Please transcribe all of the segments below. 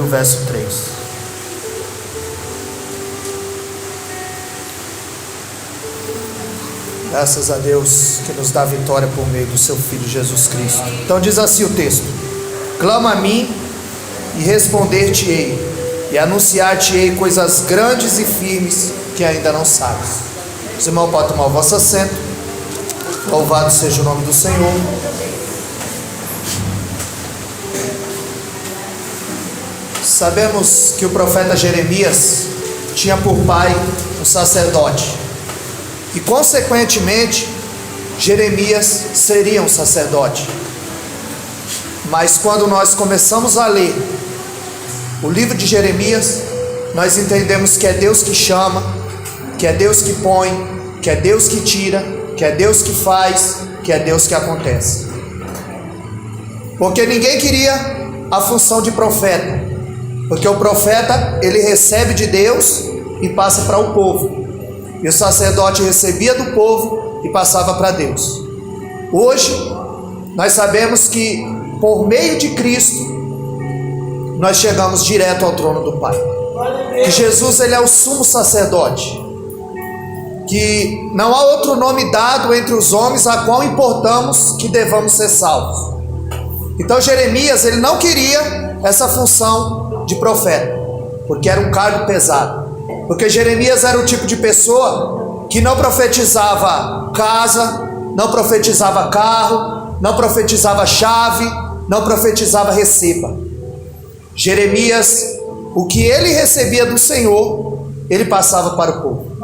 e o verso 3. Graças a Deus que nos dá vitória por meio do seu Filho Jesus Cristo. Então diz assim o texto: clama a mim e responder-te-ei, e anunciar-te-ei coisas grandes e firmes que ainda não sabes. Os irmãos podem tomar o vosso assento. Louvado seja o nome do Senhor. Sabemos que o profeta Jeremias tinha por pai um sacerdote, e consequentemente Jeremias seria um sacerdote. Mas quando nós começamos a ler o livro de Jeremias, nós entendemos que é Deus que chama, que é Deus que põe, que é Deus que tira, que é Deus que faz, que é Deus que acontece. Porque ninguém queria a função de profeta, porque o profeta ele recebe de Deus e passa para o povo, e o sacerdote recebia do povo e passava para Deus. Hoje nós sabemos que por meio de Cristo nós chegamos direto ao trono do Pai, que Jesus ele é o sumo sacerdote, que não há outro nome dado entre os homens a qual importamos que devamos ser salvos. Então Jeremias ele não queria essa função de profeta, porque era um cargo pesado, porque Jeremias era o tipo de pessoa que não profetizava casa, não profetizava carro, não profetizava chave, não profetizava receba. Jeremias, o que ele recebia do Senhor, ele passava para o povo.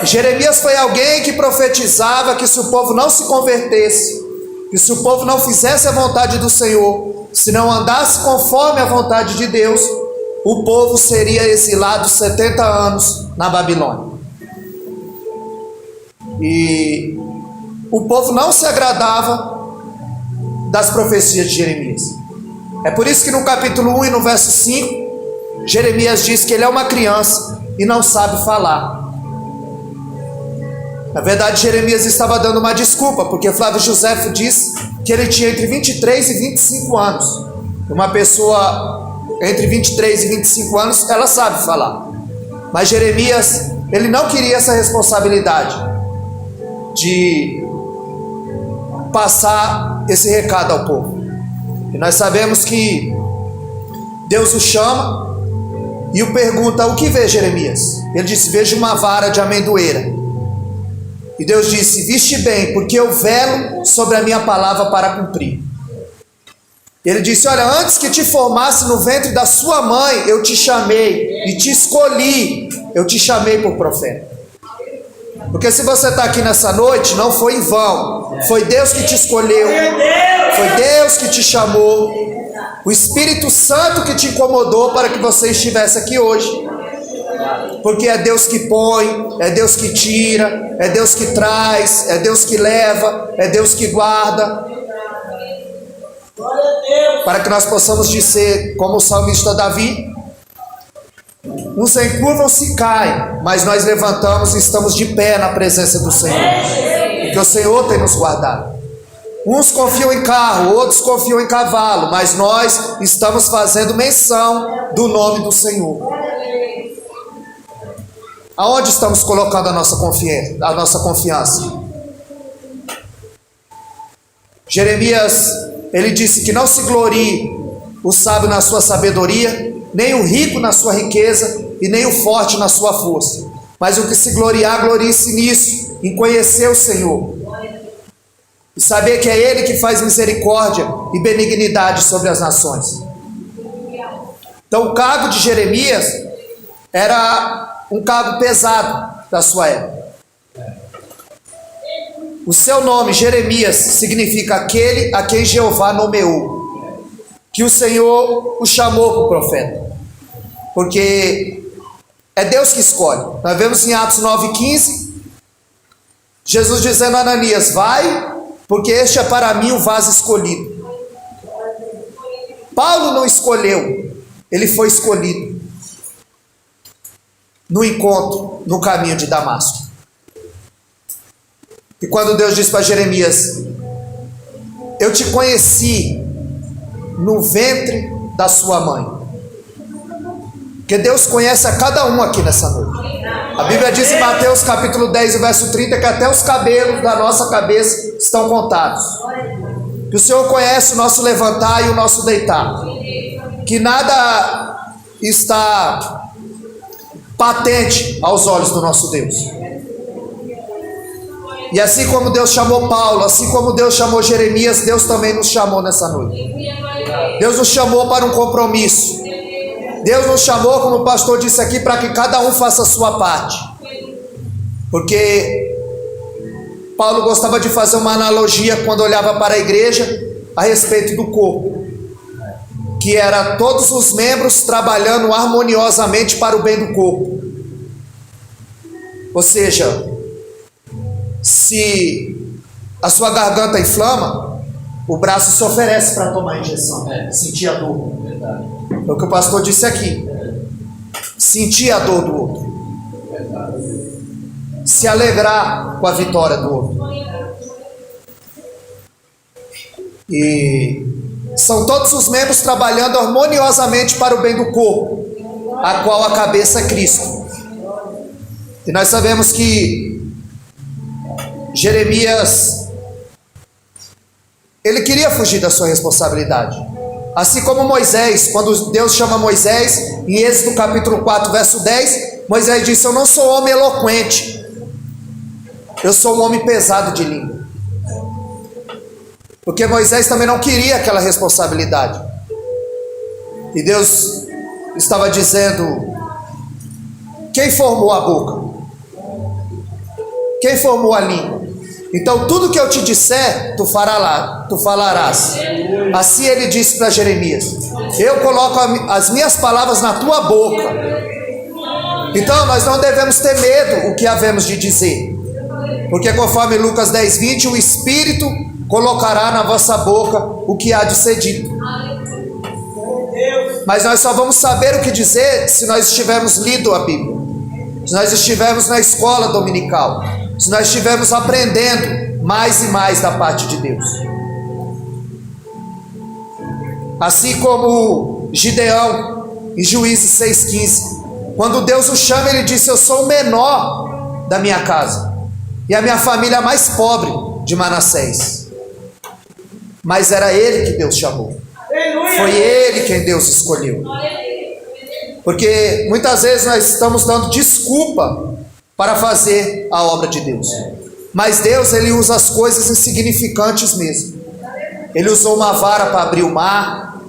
Jeremias foi alguém que profetizava que se o povo não se convertesse, que se o povo não fizesse a vontade do Senhor, se não andasse conforme a vontade de Deus, o povo seria exilado 70 anos na Babilônia. E o povo não se agradava das profecias de Jeremias. É por isso que no capítulo 1 e no verso 5, Jeremias diz que ele é uma criança e não sabe falar. Na verdade, Jeremias estava dando uma desculpa, porque Flávio Josefo diz que ele tinha entre 23 e 25 anos. Uma pessoa entre 23 e 25 anos, ela sabe falar. Mas Jeremias, ele não queria essa responsabilidade de passar esse recado ao povo. E nós sabemos que Deus o chama e o pergunta: o que vê, Jeremias? Ele disse: vejo uma vara de amendoeira. E Deus disse: viste bem, porque eu velo sobre a minha palavra para cumprir. Ele disse: olha, antes que te formasse no ventre da sua mãe, eu te chamei e te escolhi, eu te chamei por profeta. Porque se você está aqui nessa noite, não foi em vão, foi Deus que te escolheu, foi Deus que te chamou, o Espírito Santo que te incomodou para que você estivesse aqui hoje. Porque é Deus que põe, é Deus que tira, é Deus que traz, é Deus que leva, é Deus que guarda, para que nós possamos dizer, como o salmista Davi: uns encurvam-se e caem, mas nós levantamos e estamos de pé na presença do Senhor, porque o Senhor tem nos guardado. Uns confiam em carro, outros confiam em cavalo, mas nós estamos fazendo menção do nome do Senhor. Aonde estamos colocando a nossa confiança? Jeremias, ele disse que não se glorie o sábio na sua sabedoria, nem o rico na sua riqueza, e nem o forte na sua força. Mas o que se gloriar, glorie-se nisso, em conhecer o Senhor, e saber que é Ele que faz misericórdia e benignidade sobre as nações. Então o cargo de Jeremias era um cargo pesado da sua época. O seu nome, Jeremias, significa aquele a quem Jeová nomeou, que o Senhor o chamou para o profeta, porque é Deus que escolhe. Nós vemos em Atos 9,15, Jesus dizendo a Ananias: vai, porque este é para mim o vaso escolhido. Paulo não escolheu, ele foi escolhido no encontro, no caminho de Damasco. E quando Deus disse para Jeremias: eu te conheci no ventre da sua mãe, Porque Deus conhece a cada um aqui nessa noite. A Bíblia diz em Mateus capítulo 10, verso 30, que até os cabelos da nossa cabeça estão contados. Que o Senhor conhece o nosso levantar e o nosso deitar. Que nada está patente aos olhos do nosso Deus. E assim como Deus chamou Paulo, assim como Deus chamou Jeremias, Deus também nos chamou nessa noite. Deus nos chamou para um compromisso. Deus nos chamou, como o pastor disse aqui, para que cada um faça a sua parte. Porque Paulo gostava de fazer uma analogia quando olhava para a igreja a respeito do corpo, que era todos os membros trabalhando harmoniosamente para o bem do corpo. Ou seja, se a sua garganta inflama, o braço se oferece para tomar a injeção, sentir a dor. É o que o pastor disse aqui. Sentir a dor do outro. Se alegrar com a vitória do outro. E são todos os membros trabalhando harmoniosamente para o bem do corpo, a qual a cabeça é Cristo. E nós sabemos que Jeremias, ele queria fugir da sua responsabilidade. Assim como Moisés, quando Deus chama Moisés, em Êxodo capítulo 4, verso 10, Moisés disse: eu não sou homem eloquente, eu sou um homem pesado de língua. Porque Moisés também não queria aquela responsabilidade. E Deus estava dizendo: quem formou a boca? Quem formou a língua? Então tudo que eu te disser, tu falarás. Assim ele disse para Jeremias: eu coloco as minhas palavras na tua boca. Então nós não devemos ter medo o que havemos de dizer. Porque conforme Lucas 10, 20, o Espírito colocará na vossa boca o que há de ser dito. Mas nós só vamos saber o que dizer se nós estivermos lido a Bíblia, se nós estivermos na escola dominical, se nós estivermos aprendendo mais e mais da parte de Deus. Assim como Gideão em Juízes 6,15, quando Deus o chama, ele disse: eu sou o menor da minha casa e a minha família é mais pobre de Manassés. Mas era ele que Deus chamou. Foi ele quem Deus escolheu. Porque muitas vezes nós estamos dando desculpa para fazer a obra de Deus. Mas Deus, ele usa as coisas insignificantes mesmo. Ele usou uma vara para abrir o mar.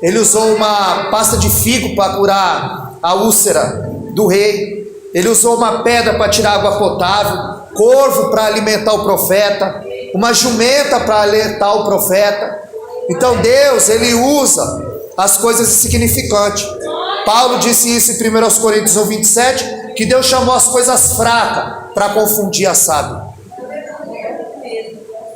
Ele usou uma pasta de figo para curar a úlcera do rei. Ele usou uma pedra para tirar água potável. Corvo para alimentar o profeta. Uma jumenta para alertar o profeta. Então Deus, ele usa as coisas insignificantes. Paulo disse isso em 1 Coríntios 1:27, que Deus chamou as coisas fracas para confundir a sábia.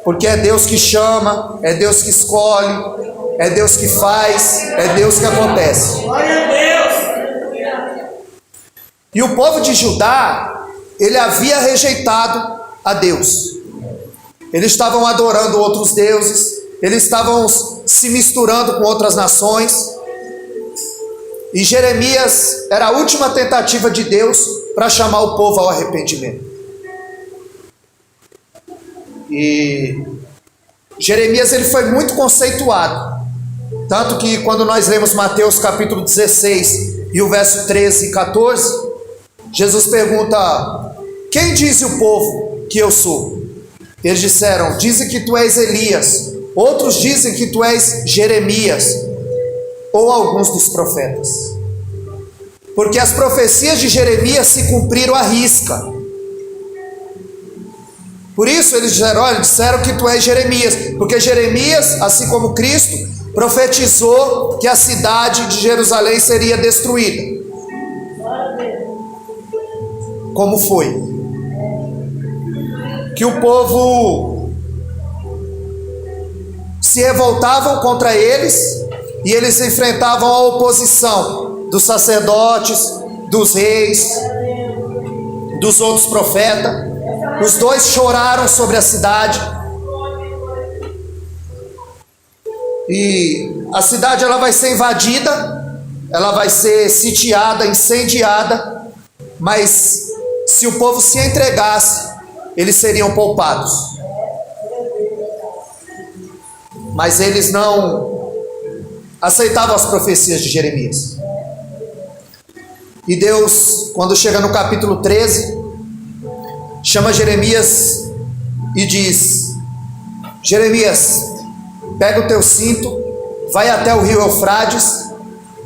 Porque é Deus que chama, é Deus que escolhe, é Deus que faz, é Deus que acontece. E o povo de Judá, ele havia rejeitado a Deus. Eles estavam adorando outros deuses, eles estavam se misturando com outras nações. E Jeremias era a última tentativa de Deus para chamar o povo ao arrependimento. E Jeremias, ele foi muito conceituado. Tanto que quando nós lemos Mateus capítulo 16 e o verso 13 e 14, Jesus pergunta: quem diz o povo que eu sou? Eles disseram: dizem que tu és Elias, outros dizem que tu és Jeremias, ou alguns dos profetas. Porque as profecias de Jeremias se cumpriram à risca. Por isso eles disseram que tu és Jeremias, porque Jeremias, assim como Cristo, profetizou que a cidade de Jerusalém seria destruída. Como foi? Que o povo se revoltavam contra eles e eles enfrentavam a oposição dos sacerdotes, dos reis, dos outros profetas. Os dois choraram sobre a cidade. E a cidade ela vai ser invadida ela vai ser sitiada, incendiada, mas se o povo se entregasse, eles seriam poupados. Mas eles não aceitavam as profecias de Jeremias. E Deus, quando chega no capítulo 13, chama Jeremias e diz: Jeremias, pega o teu cinto, vai até o rio Eufrates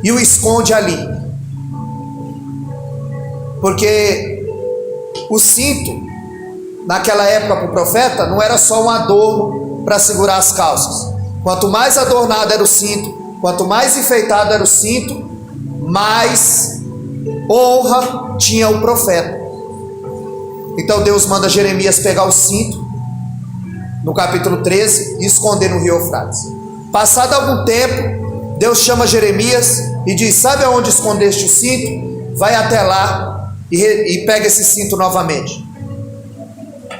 e o esconde ali. Porque o cinto, naquela época para o profeta, não era só um adorno para segurar as calças. Quanto mais adornado era o cinto, quanto mais enfeitado era o cinto, mais honra tinha o profeta. Então Deus manda Jeremias pegar o cinto, no capítulo 13, e esconder no rio Eufrates. Passado algum tempo, Deus chama Jeremias e diz: sabe aonde escondeste o cinto? Vai até lá e pega esse cinto novamente.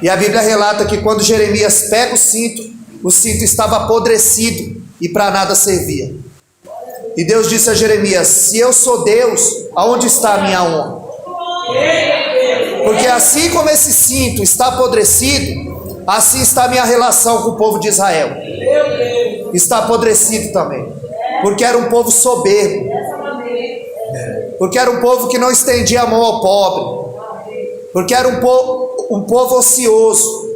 E a Bíblia relata que quando Jeremias pega o cinto estava apodrecido e para nada servia. E Deus disse a Jeremias: se eu sou Deus, aonde está a minha honra? Porque assim como esse cinto está apodrecido, assim está a minha relação com o povo de Israel. Está apodrecido também, porque era um povo soberbo, porque era um povo que não estendia a mão ao pobre, porque era um povo ocioso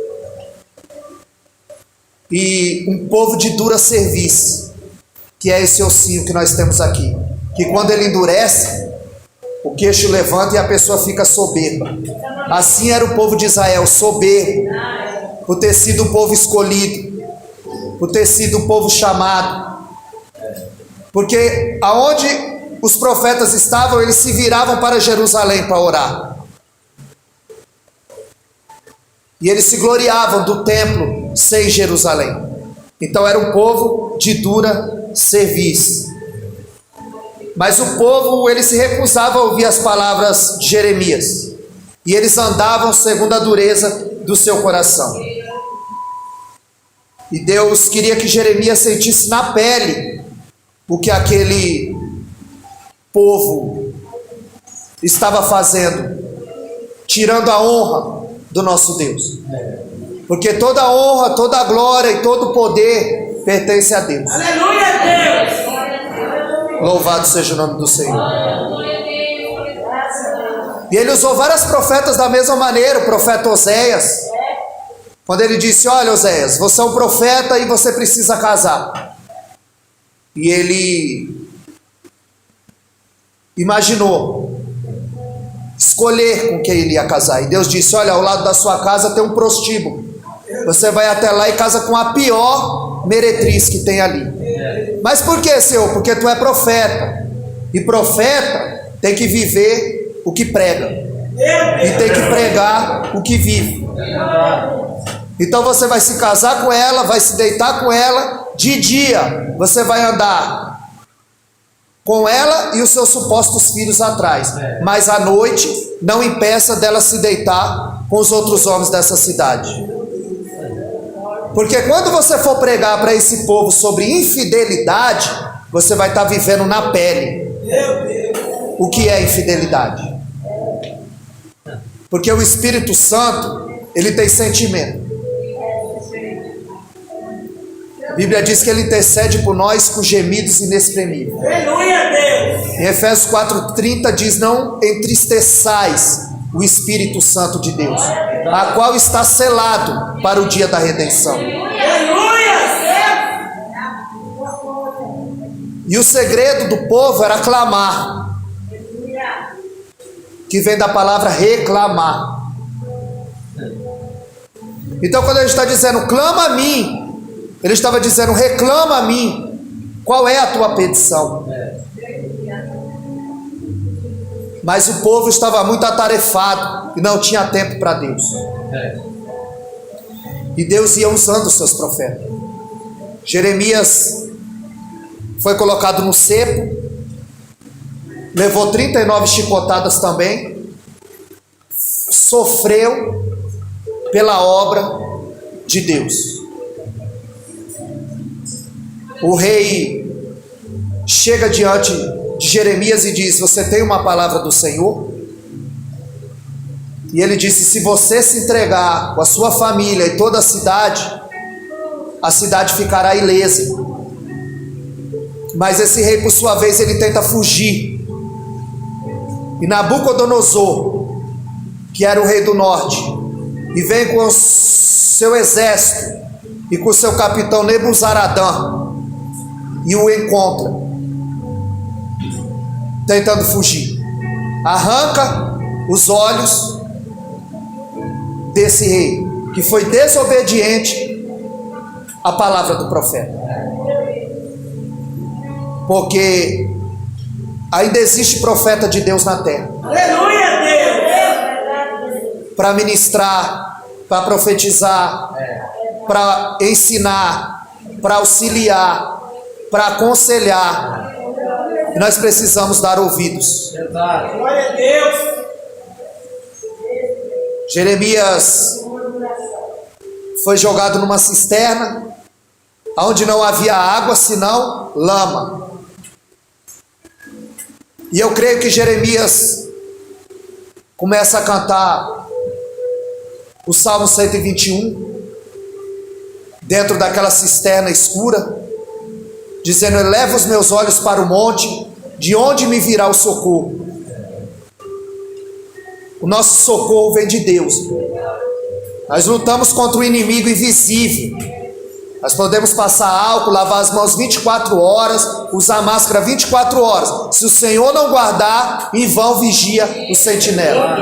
e um povo de dura serviço, que é esse ossinho que nós temos aqui, que quando ele endurece, o queixo levanta e a pessoa fica soberba. Assim era o povo de Israel, soberbo, por ter sido o povo escolhido, por ter sido o povo chamado. Porque aonde os profetas estavam, eles se viravam para Jerusalém para orar. E eles se gloriavam do templo sem Jerusalém. Então era um povo de dura serviço. Mas o povo, ele se recusava a ouvir as palavras de Jeremias. E eles andavam segundo a dureza do seu coração. E Deus queria que Jeremias sentisse na pele o que aquele povo estava fazendo, tirando a honra do nosso Deus. Porque toda a honra, toda a glória e todo o poder pertence a Deus. Aleluia, Deus! Louvado seja o nome do Senhor. E ele usou vários profetas da mesma maneira. O profeta Oséias, quando ele disse: olha, Oséias, você é um profeta e você precisa casar. E ele imaginou escolher com quem ele ia casar. E Deus disse: olha, ao lado da sua casa tem um prostíbulo. Você vai até lá e casa com a pior meretriz que tem ali. Mas por que, Senhor? Porque tu é profeta. E profeta tem que viver o que prega. E tem que pregar o que vive. Então você vai se casar com ela, vai se deitar com ela. De dia você vai andar com ela e os seus supostos filhos atrás. Mas à noite não impeça dela se deitar com os outros homens dessa cidade. Porque quando você for pregar para esse povo sobre infidelidade, você vai estar vivendo na pele o que é infidelidade. Porque o Espírito Santo, ele tem sentimento. A Bíblia diz que ele intercede por nós com gemidos inexprimíveis. Aleluia, Deus! Em Efésios 4:30 diz: não entristeçais o Espírito Santo de Deus, a qual está selado para o dia da redenção. Aleluia! E o segredo do povo era clamar, que vem da palavra reclamar. Então quando ele está dizendo clama a mim, ele estava dizendo reclama a mim, qual é a tua petição? Mas o povo estava muito atarefado e não tinha tempo para Deus. E Deus ia usando os seus profetas. Jeremias foi colocado no cepo, levou 39 chicotadas também, sofreu pela obra de Deus. O rei chega diante de Jeremias e diz: você tem uma palavra do Senhor? E ele disse: se você se entregar com a sua família e toda a cidade ficará ilesa. Mas esse rei, por sua vez, ele tenta fugir. E Nabucodonosor, que era o rei do norte, e vem com o seu exército e com o seu capitão Nebuzaradã, e o encontra, tentando fugir. Arranca os olhos desse rei, que foi desobediente à palavra do profeta. Porque ainda existe profeta de Deus na terra. Aleluia, Deus. Para ministrar, para profetizar, para ensinar, para auxiliar, para aconselhar. E nós precisamos dar ouvidos. Glória a Deus. Jeremias foi jogado numa cisterna, onde não havia água senão lama. E eu creio que Jeremias começa a cantar o Salmo 121, dentro daquela cisterna escura, dizendo: eleva os meus olhos para o monte, de onde me virá o socorro? O nosso socorro vem de Deus. Nós lutamos contra o inimigo invisível. Nós podemos passar álcool, lavar as mãos 24 horas, usar máscara 24 horas. Se o Senhor não guardar, em vão vigia o sentinela.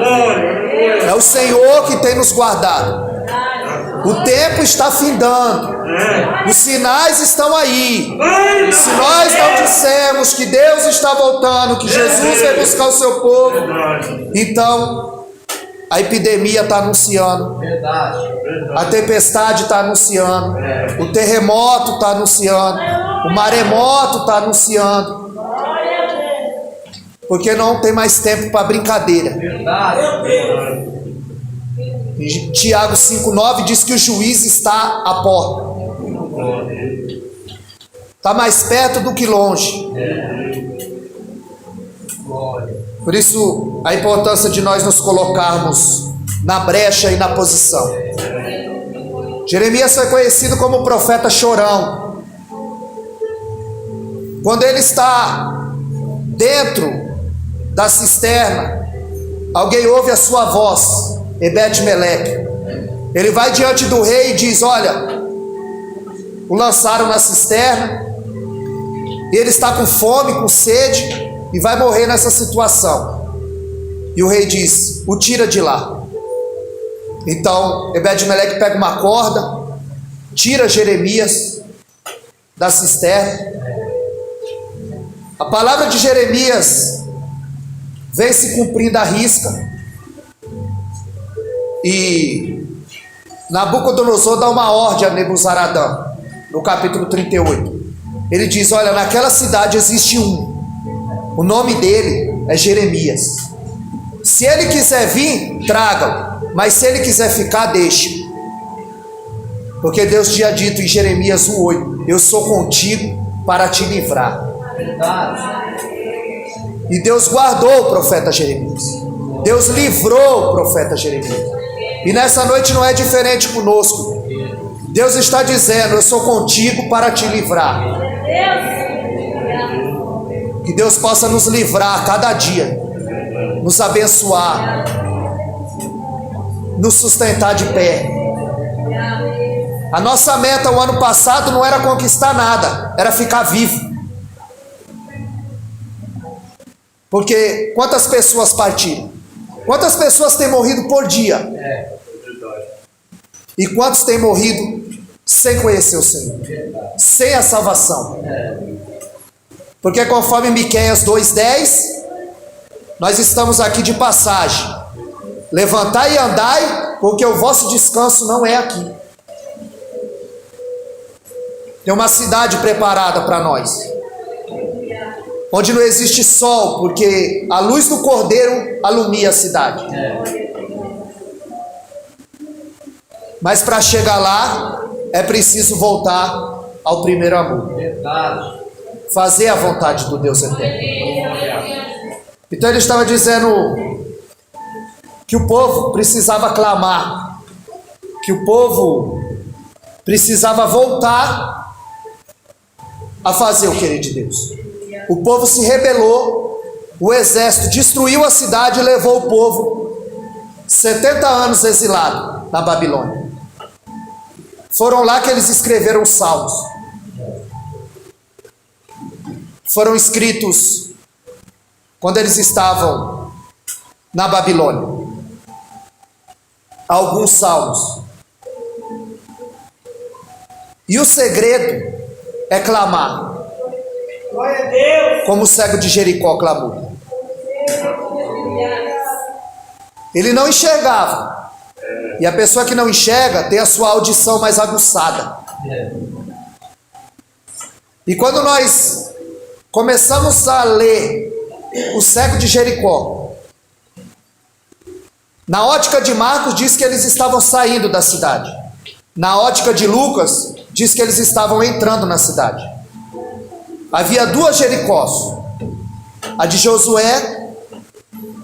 É o Senhor que tem nos guardado. O tempo está findando. Os sinais estão aí. Se nós não dissermos que Deus está voltando, que Jesus vai buscar o seu povo, então a epidemia está anunciando, a tempestade está anunciando, o terremoto está anunciando, o maremoto está anunciando, porque não tem mais tempo para brincadeira. E Tiago 5,9 diz que o juiz está à porta, está mais perto do que longe. Por isso, a importância de nós nos colocarmos na brecha e na posição. Jeremias foi conhecido como o profeta chorão. Quando ele está dentro da cisterna, alguém ouve a sua voz, Ebed-Meleque. Ele vai diante do rei e diz: olha, o lançaram na cisterna, e ele está com fome, com sede, e vai morrer nessa situação. E o rei diz: o tira de lá. Então Ebed-Meleque pega uma corda, tira Jeremias da cisterna. A palavra de Jeremias vem se cumprindo à risca. E Nabucodonosor dá uma ordem a Nebuzaradã, no capítulo 38. Ele diz: olha, naquela cidade existe o nome dele é Jeremias. Se ele quiser vir, traga-o, mas se ele quiser ficar, deixe. Porque Deus tinha dito em Jeremias 1,8: eu sou contigo para te livrar. E Deus guardou o profeta Jeremias. Deus livrou o profeta Jeremias. E nessa noite não é diferente conosco. Deus está dizendo: eu sou contigo para te livrar. Que Deus possa nos livrar a cada dia, nos abençoar, nos sustentar de pé. A nossa meta o ano passado não era conquistar nada, era ficar vivo. Porque quantas pessoas partiram? Quantas pessoas têm morrido por dia? E quantos têm morrido sem conhecer o Senhor, sem a salvação? Porque conforme Miqueias 2,10, nós estamos aqui de passagem. Levantai e andai, porque o vosso descanso não é aqui. Tem uma cidade preparada para nós, onde não existe sol, porque a luz do Cordeiro alumia a cidade. Mas para chegar lá, é preciso voltar ao primeiro amor. Fazer a vontade do Deus eterno. Então ele estava dizendo que o povo precisava clamar, que o povo precisava voltar a fazer o querer de Deus. O povo se rebelou, o exército destruiu a cidade e levou o povo 70 anos exilado na Babilônia. Foram lá que eles escreveram os salmos. Foram escritos quando eles estavam na Babilônia. Alguns salmos. E o segredo é clamar. Glória a Deus. Como o cego de Jericó clamou. Ele não enxergava. E a pessoa que não enxerga tem a sua audição mais aguçada. E quando nós começamos a ler o cego de Jericó, na ótica de Marcos diz que eles estavam saindo da cidade. Na ótica de Lucas diz que eles estavam entrando na cidade. Havia duas Jericós, a de Josué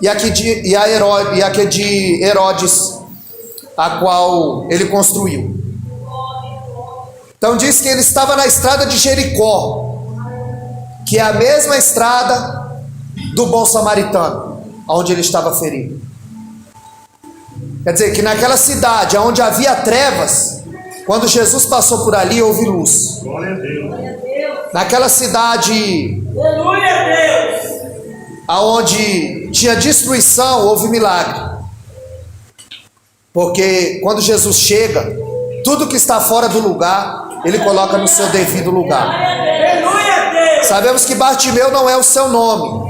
e a de Herodes, a qual ele construiu. Então diz que ele estava na estrada de Jericó, que é a mesma estrada do bom samaritano, onde ele estava ferido. Quer dizer que naquela cidade onde havia trevas, quando Jesus passou por ali houve luz. Glória a Deus. Naquela cidade Aleluia a Deus. aonde tinha destruição houve milagre. Porque quando Jesus chega, tudo que está fora do lugar, ele coloca no seu devido lugar. Aleluia a Deus. Sabemos que Bartimeu não é o seu nome.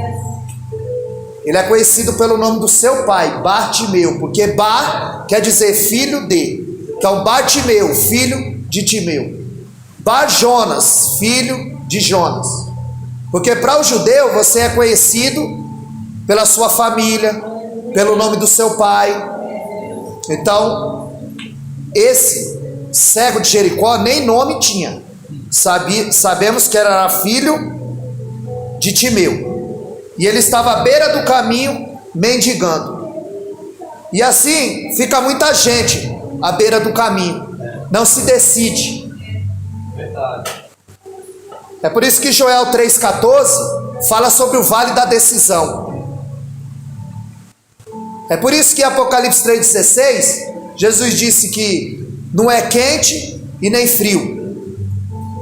Ele é conhecido pelo nome do seu pai, Bartimeu, porque Bar quer dizer filho de. Então Bartimeu, filho de Timeu. Bar Jonas, filho de Jonas. Porque para o judeu você é conhecido pela sua família, pelo nome do seu pai. Então, esse cego de Jericó nem nome tinha. Sabemos que era filho de Timeu. E ele estava à beira do caminho mendigando. E assim fica muita gente à beira do caminho, não se decide. É por isso que Joel 3,14 fala sobre o vale da decisão. É por isso que Apocalipse 3,16 Jesus disse que não é quente e nem frio.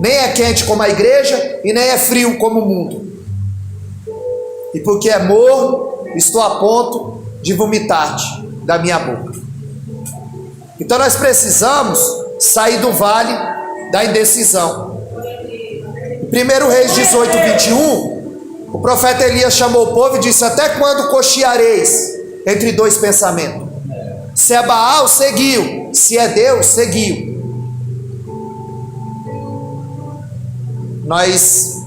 Nem é quente como a igreja e nem é frio como o mundo. E porque é morno, estou a ponto de vomitar-te da minha boca. Então nós precisamos sair do vale da indecisão. Em 1 Reis 18, 21, o profeta Elias chamou o povo e disse: até quando cocheareis entre dois pensamentos? Se é Baal, seguiu. Se é Deus, seguiu. Nós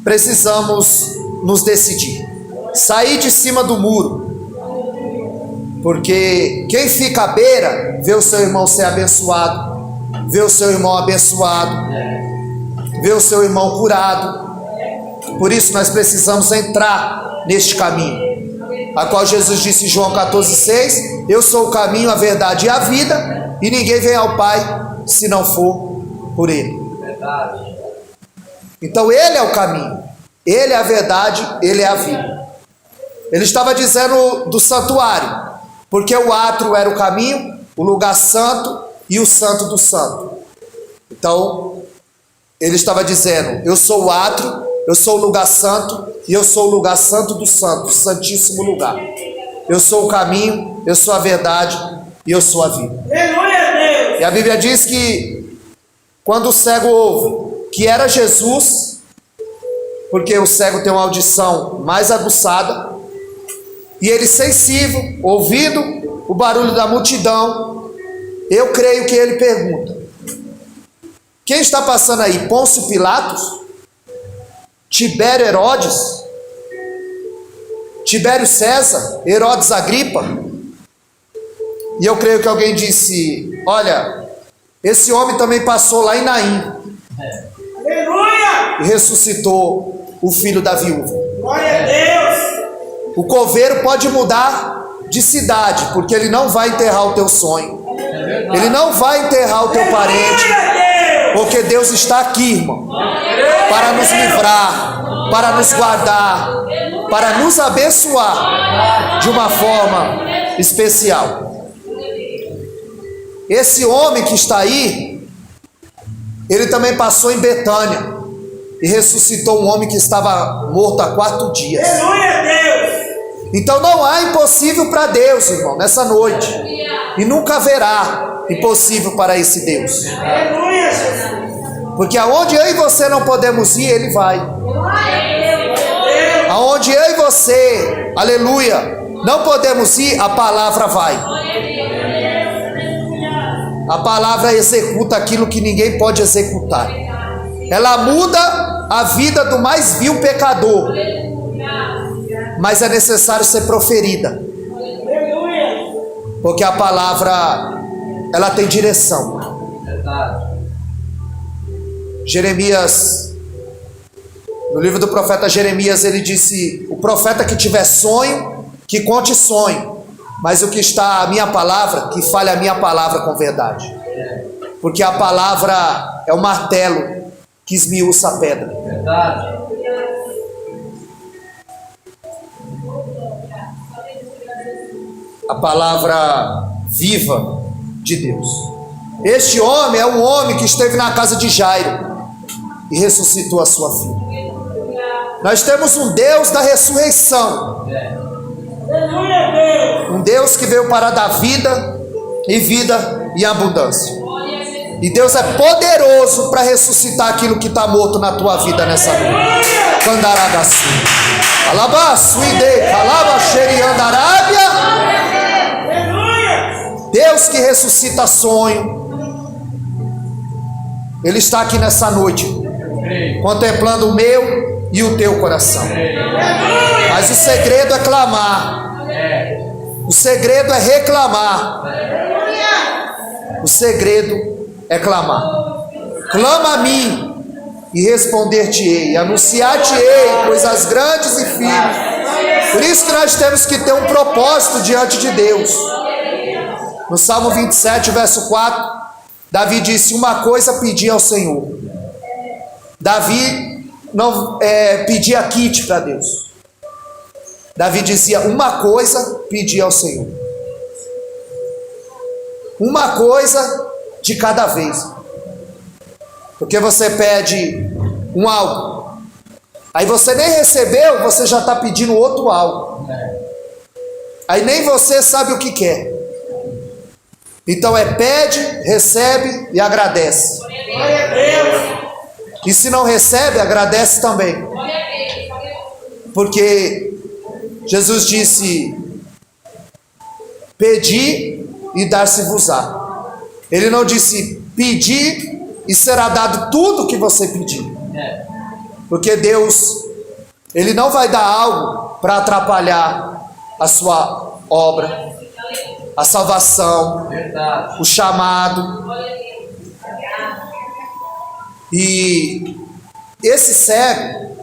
precisamos nos decidir, sair de cima do muro, porque quem fica à beira vê o seu irmão ser abençoado, vê o seu irmão abençoado, vê o seu irmão curado. Por isso nós precisamos entrar neste caminho, a qual Jesus disse em João 14,6: eu sou o caminho, a verdade e a vida, e ninguém vem ao Pai se não for por Ele. Então Ele é o caminho, Ele é a verdade, Ele é a vida. Ele estava dizendo do santuário, porque o átrio era o caminho, o lugar santo e o santo do santo. Então, ele estava dizendo: eu sou o átrio, eu sou o lugar santo e eu sou o lugar santo do santo, santíssimo lugar. Eu sou o caminho, eu sou a verdade e eu sou a vida. Aleluia a Deus. E a Bíblia diz que quando o cego ouve que era Jesus, porque o cego tem uma audição mais aguçada, e ele sensível, ouvindo o barulho da multidão, eu creio que ele pergunta: quem está passando aí? Pôncio Pilatos? Tibério Herodes? Tibério César? Herodes Agripa? E eu creio que alguém disse: olha, esse homem também passou lá em Naim. Aleluia. E ressuscitou o filho da viúva. Glória a Deus. O coveiro pode mudar de cidade, porque ele não vai enterrar o teu sonho. Ele não vai enterrar o teu parente, porque Deus está aqui, irmão, para nos livrar, para nos guardar, para nos abençoar de uma forma especial. Esse homem que está aí, ele também passou em Betânia e ressuscitou um homem que estava morto há 4 dias. Aleluia a Deus. Então não há impossível para Deus, irmão, nessa noite. E nunca haverá impossível para esse Deus. Aleluia, Jesus. Porque aonde eu e você não podemos ir, Ele vai. Aonde eu e você, aleluia, não podemos ir, a palavra vai. A palavra executa aquilo que ninguém pode executar. Ela muda a vida do mais vil pecador. Mas é necessário ser proferida. Porque a palavra, ela tem direção. Jeremias, no livro do profeta Jeremias, ele disse: o profeta que tiver sonho, que conte sonho, mas o que está a minha palavra, que fale a minha palavra com verdade. Porque a palavra é o martelo que esmiuça a pedra. A palavra viva de Deus. Este homem é um homem que esteve na casa de Jairo e ressuscitou a sua filha. Nós temos um Deus da ressurreição. Um Deus que veio para dar vida e vida em abundância. E Deus é poderoso para ressuscitar aquilo que está morto na tua vida nessa noite. Candaragaçu. Alabaçu ide, calabaxeriandarábia. Deus que ressuscita sonho. Ele está aqui nessa noite, contemplando o meu e o teu coração. Mas o segredo é clamar. O segredo é reclamar. O segredo é clamar. Clama a mim e responder-te-ei, anunciar-te-ei coisas grandes e firmes. Por isso que nós temos que ter um propósito diante de Deus. No Salmo 27, verso 4, Davi disse: uma coisa pedi ao Senhor. Davi não pedia kit para Deus. Davi dizia: uma coisa pedi ao Senhor. Uma coisa de cada vez. Porque você pede um algo, aí você nem recebeu, você já está pedindo outro algo. Aí nem você sabe o que quer. Então pede, recebe e agradece. E se não recebe, agradece também. Porque Jesus disse: pedi e dar-se-vos-á. Ele não disse: pedi e será dado tudo o que você pediu. Porque Deus, Ele não vai dar algo para atrapalhar a sua obra, a salvação, o chamado. E esse cego,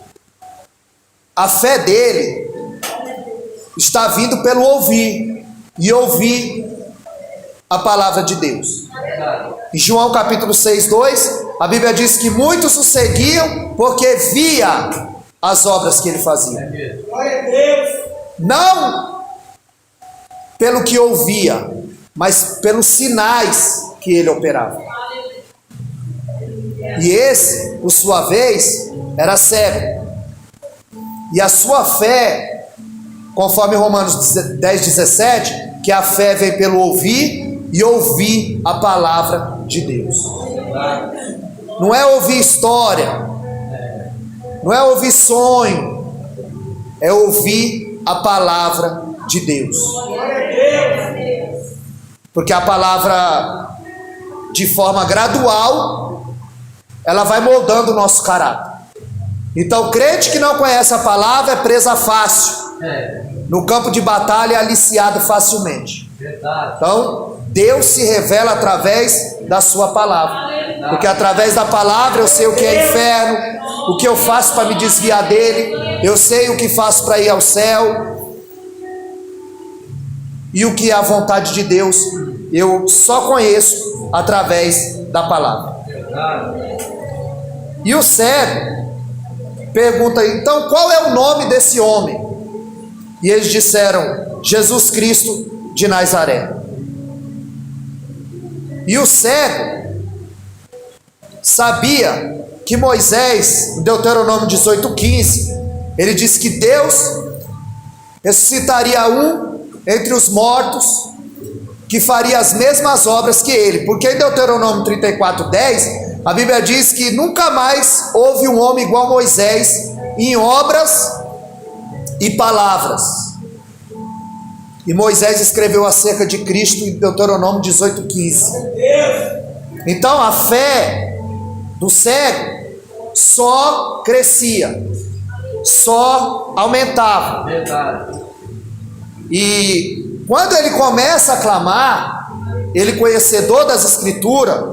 a fé dele está vindo pelo ouvir, e ouvir a palavra de Deus. Em João capítulo 6, 2, a Bíblia diz que muitos o seguiam porque via as obras que ele fazia. Não pelo que ouvia, mas pelos sinais que ele operava. E esse, por sua vez, era cego. E a sua fé, conforme Romanos 10, 17, que a fé vem pelo ouvir e ouvir a palavra de Deus. Não é ouvir história, não é ouvir sonho, é ouvir a palavra de Deus. Porque a palavra, de forma gradual, ela vai moldando o nosso caráter. Então, crente que não conhece a palavra é presa fácil. No campo de batalha é aliciado facilmente. Então, Deus se revela através da sua palavra. Porque através da palavra eu sei o que é inferno, o que eu faço para me desviar dele, eu sei o que faço para ir ao céu. E o que é a vontade de Deus, eu só conheço através da palavra. E o cego pergunta: então qual é o nome desse homem? E eles disseram: Jesus Cristo de Nazaré. E o cego sabia que Moisés, em Deuteronômio 18:15, ele disse que Deus ressuscitaria um entre os mortos que faria as mesmas obras que ele, porque em Deuteronômio 34:10 a Bíblia diz que nunca mais houve um homem igual a Moisés em obras e palavras. E Moisés escreveu acerca de Cristo em Deuteronômio 18:15. Então a fé do cego só crescia, só aumentava. E quando ele começa a clamar, ele, conhecedor das Escrituras,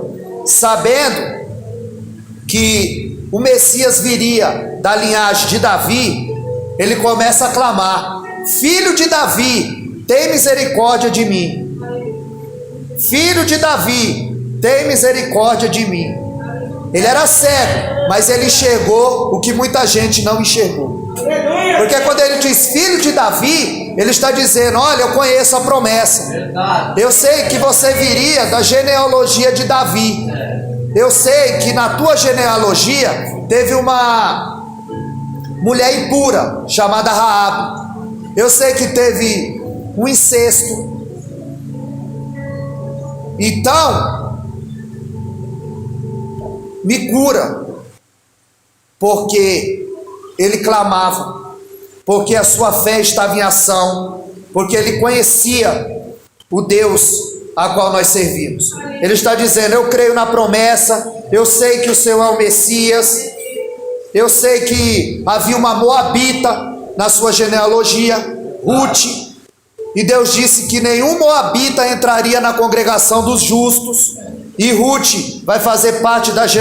sabendo que o Messias viria da linhagem de Davi, ele começa a clamar: filho de Davi, tem misericórdia de mim. Filho de Davi, tem misericórdia de mim. Ele era cego, mas ele enxergou o que muita gente não enxergou. Porque quando ele diz filho de Davi, ele está dizendo: olha, eu conheço a promessa. Eu sei que você viria da genealogia de Davi. Eu sei que na tua genealogia teve uma mulher impura chamada Raabe. Eu sei que teve um incesto. Então me cura. Porque ele clamava, porque a sua fé estava em ação, porque ele conhecia o Deus a qual nós servimos. Ele está dizendo: eu creio na promessa, eu sei que o Senhor é o Messias, eu sei que havia uma moabita na sua genealogia, Ruth, e Deus disse que nenhum moabita entraria na congregação dos justos, e Ruth vai fazer parte da genealogia